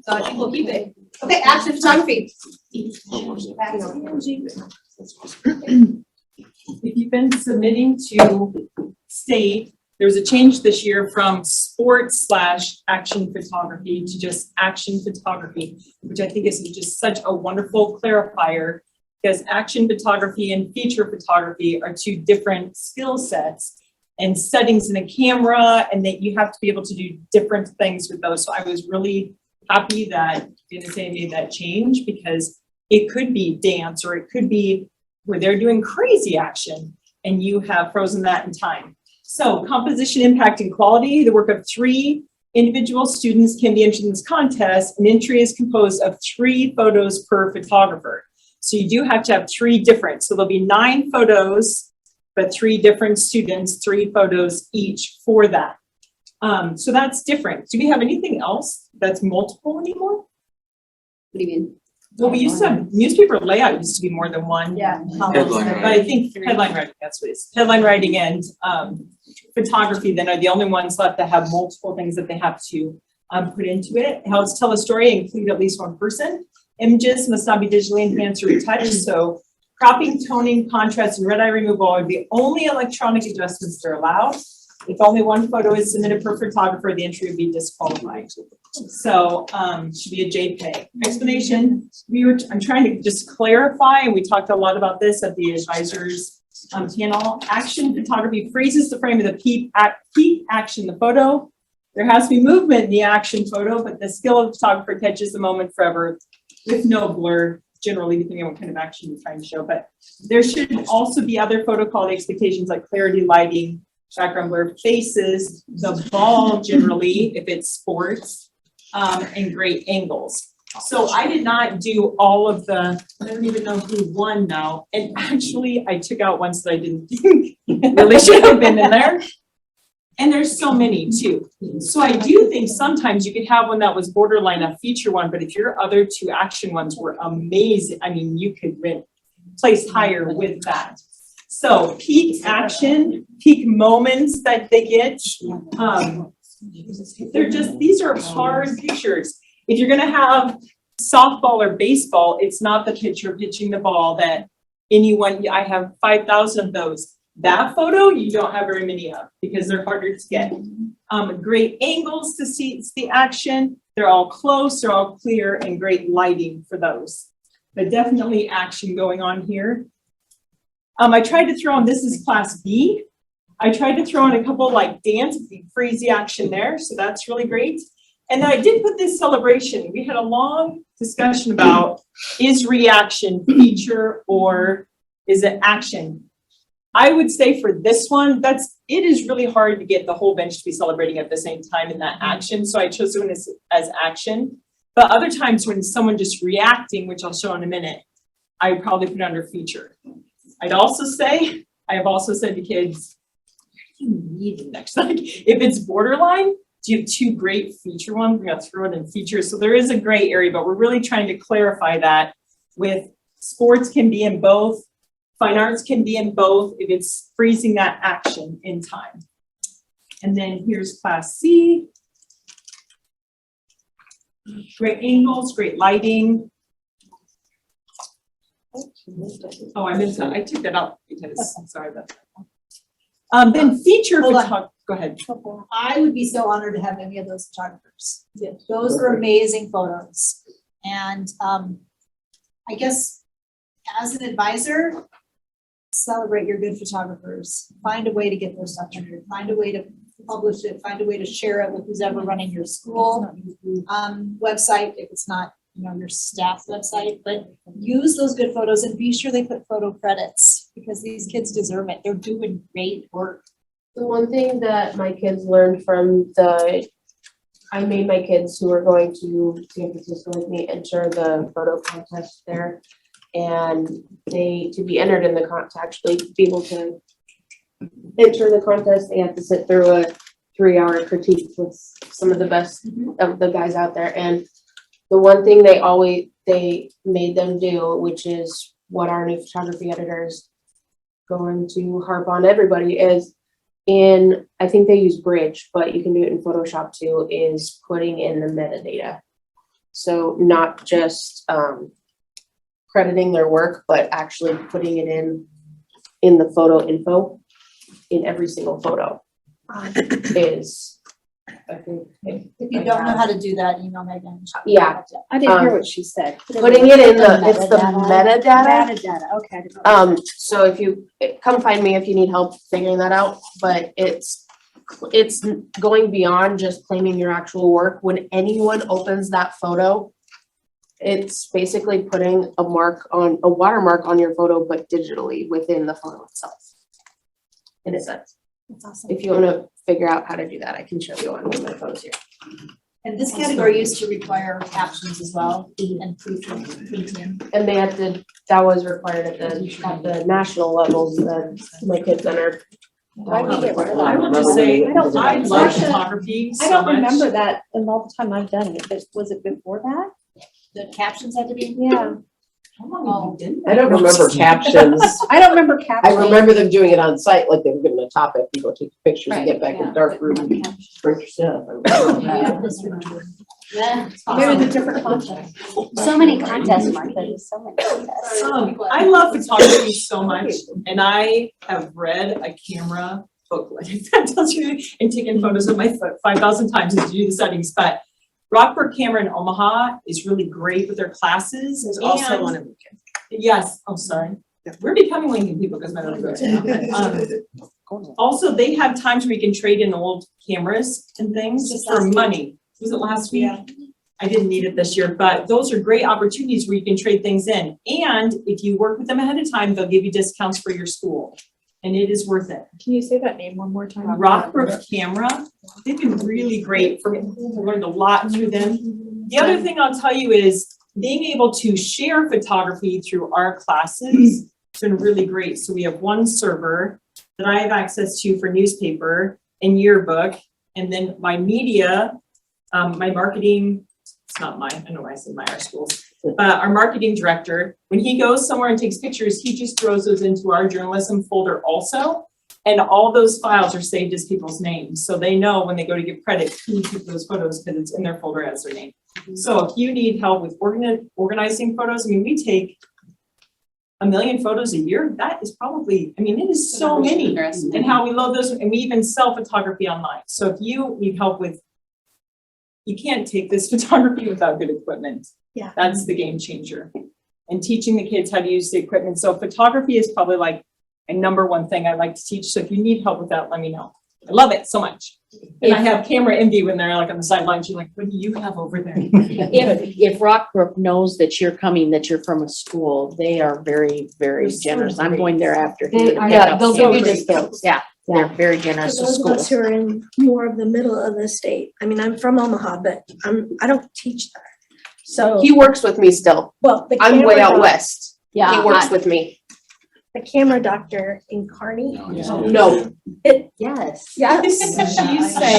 So I think we'll keep it. Okay, action photography. If you've been submitting to state, there's a change this year from sports/action photography to just action photography, which I think is just such a wonderful clarifier, because action photography and feature photography are two different skill sets and settings in a camera, and that you have to be able to do different things with those. So I was really happy that NSAA made that change, because it could be dance, or it could be where they're doing crazy action and you have frozen that in time. So composition, impact, and quality, the work of 3 individual students can be entered in this contest. An entry is composed of 3 photos per photographer. So you do have to have 3 different. So there'll be 9 photos, but 3 different students, 3 photos each for that. So that's different. Do we have anything else that's multiple anymore? What do you mean? Well, we used to have newspaper layout used to be more than one. Yeah. But I think headline writing, that's what it is. Headline writing and photography then are the only ones left that have multiple things that they have to put into it. How to tell a story, include at least one person. Images must not be digitally enhanced or retouched. So cropping, toning, contrast, and red eye removal are the only electronic adjustments that are allowed. If only one photo is submitted per photographer, the entry would be disqualified. So should be a JPEG. Explanation, I'm trying to just clarify, and we talked a lot about this at the advisors panel. Action photography freezes the frame of the peak action, the photo. There has to be movement in the action photo, but the skill of the photographer catches the moment forever with no blur, generally depending on what kind of action you're trying to show. But there should also be other photo quality expectations like clarity, lighting, background blur, faces, the ball generally, if it's sports, and great angles. So I did not do all of the, I don't even know who won now. And actually I took out ones that I didn't think really should have been in there. And there's so many too. So I do think sometimes you could have one that was borderline a feature one, but if your other 2 action ones were amazing, I mean, you could place higher with that. So peak action, peak moments that they get, they're just, these are hard pictures. If you're gonna have softball or baseball, it's not the pitcher pitching the ball that anyone, I have 5,000 of those. That photo, you don't have very many of because they're harder to get. Great angles to see the action. They're all close, they're all clear, and great lighting for those. But definitely action going on here. I tried to throw in, this is class B. I tried to throw in a couple like dance, freezy action there. So that's really great. And then I did put this celebration. We had a long discussion about, is reaction feature or is it action? I would say for this one, it is really hard to get the whole bench to be celebrating at the same time in that action. So I chose one as action. But other times when someone just reacting, which I'll show in a minute, I would probably put it under feature. I have also said to kids, you need the next, like if it's borderline, do you have 2 great feature ones? We're gonna throw it in features. So there is a gray area, but we're really trying to clarify that with sports can be in both, fine arts can be in both if it's freezing that action in time. And then here's class C. Great angles, great lighting. Oh, I took that out because I'm sorry about that. Then feature photography. Go ahead. I would be so honored to have any of those photographers. Yeah, those are amazing photos. And I guess as an advisor, celebrate your good photographers. Find a way to get those stuff entered. Find a way to publish it. Find a way to share it with who's ever running your school website if it's not your staff website, but use those good photos and be sure they put photo credits because these kids deserve it. They're doing great work. The one thing that my kids learned from I made my kids who are going to San Francisco with me enter the photo contest there, and to be entered in the contest, to actually be able to enter the contest, they have to sit through a 3-hour critique with some of the best of the guys out there. And the one thing they made them do, which is what our new photography editor is going to harp on everybody, is I think they use Bridge, but you can do it in Photoshop too, is putting in the metadata So not just crediting their work, but actually putting it in the photo info in every single photo is, I think. If you don't know how to do that, email Megan. Yeah. I didn't hear Um, what she said. Putting it in it's the metadata. Metadata, okay. I didn't know. So if you, come find me if you need help figuring that out, but it's going beyond just claiming your actual work. When anyone opens that photo, it's basically putting a watermark on your photo, but digitally within the photo itself. In a sense. That's awesome. If you wanna figure out how to do that, I can show you on one of my photos here. And this category used to require captions as well and pre-tin. And that was required at the national levels that my kids entered. Why we get rid of that? I will just say, I don't- I love photography so I don't much. remember that in all the time I've done it, but was it before that? The captions had to be. Yeah, How long have you been I don't remember captions. I don't remember I captioning. remember them doing it on site, like they were given a topic, you go take pictures and get Right, back in yeah. dark room and print your stuff. I remember that. Yeah, this remember. Yeah. Maybe the different content. So many contests, Martha, there's so many contests. I love photography so much, and I have read a camera booklet, if that tells you, and taken photos of my foot 5,000 times to do the settings, but Rockford Camera in Omaha is really great with their classes. There's also and- one in Lincoln. Yes, oh, sorry. We're becoming Lincoln people because my daughter goes now. Also, they have times where you can trade in old cameras and things Just for last week. money. Was it last week? Yeah. I didn't need it this year, but those are great opportunities where you can trade things in. And if you work with them ahead of time, they'll give you discounts for your school. And it is worth it. Can you say that name one more time? Rockbrook Camera, they've been really great for me. I learned a lot through them. The other thing I'll tell you is being able to share photography through our classes has been really great. So we have one server that I have access to for newspaper and yearbook. And then my media, my marketing, it's not mine, I know why I said my, our schools. But our marketing director, when he goes somewhere and takes pictures, he just throws those into our journalism folder also. And all those files are saved as people's names. So they know when they go to give credit who took those photos because it's in their folder as their name. So if you need help with organizing photos, I mean, we take 1 million photos a year. That is probably, I mean, it is so many. And how we load those, and we even sell photography online. So if you need help with, you can't take this photography without good equipment. Yeah. That's the game changer. And teaching the kids how to use the equipment. So photography is probably like a number one thing I like to teach. So if you need help with that, let me know. I love it so much. And I have camera envy when they're like on the sidelines. You're like, what do you have over there? If Rockbrook knows that you're coming, that you're from a school, they are very, very They're so generous. I'm great. going there after. They here to are, pick yeah, up they'll give you cameras. discounts. Yeah, they're very generous For to those of us schools. who are in more of the middle of the state, I mean, I'm from Omaha, but I don't teach there. So, He works with me still. well, the I'm way out camera, west. He Yeah, works with me. the camera doctor in Kearney, No, yes. yes,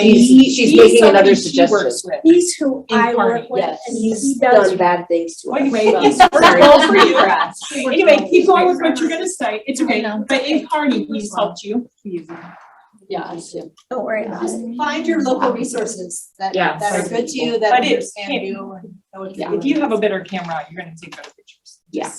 She's making another suggestion. he's who In I Kearney, work with, yes. and he's he does done bad things to Well, us. anyway, he's working well for you. Anyway, keep going with what you're gonna say. It's okay. But in Kearney, he's helped you. Yeah, I see. don't worry about it. Find your local resources that Yeah. are good to you, that But it understand can't- you and know what If you're you doing. have a better camera, you're gonna take better pictures. Yeah.